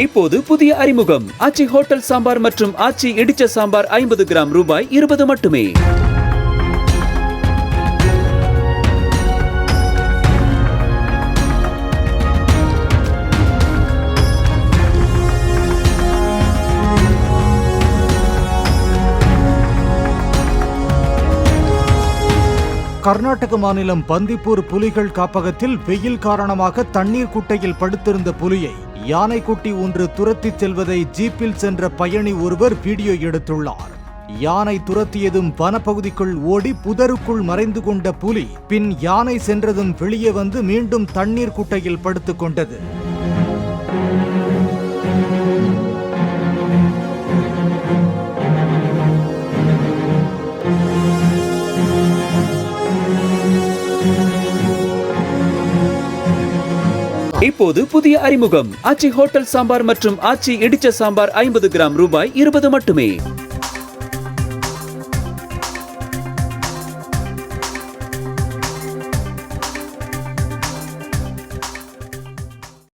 இப்போது புதிய அறிமுகம் ஆச்சி ஹோட்டல் சாம்பார் மற்றும் ஆச்சி இடிச்ச சாம்பார் 50 கிராம் ரூபாய் 20 மட்டுமே. கர்நாடக மாநிலம் பந்திப்பூர் புலிகள் காப்பகத்தில் வெயில் காரணமாக தண்ணீர் குட்டையில் படுத்திருந்த புலியை யானைக்குட்டி ஒன்று துரத்திச் செல்வதை ஜீப்பில் சென்ற பயணி ஒருவர் வீடியோ எடுத்துள்ளார். யானை துரத்தியதும் வனப்பகுதிக்குள் ஓடி புதருக்குள் மறைந்து கொண்ட புலி பின் யானை சென்றதும் வெளியே வந்து மீண்டும் தண்ணீர் குட்டையில் படுத்துக் கொண்டது. இப்போது புதிய அறிமுகம் ஆச்சி ஹோட்டல் சாம்பார் மற்றும் ஆச்சி இடிச்ச சாம்பார் 50 கிராம் ரூபாய் 20 மட்டுமே.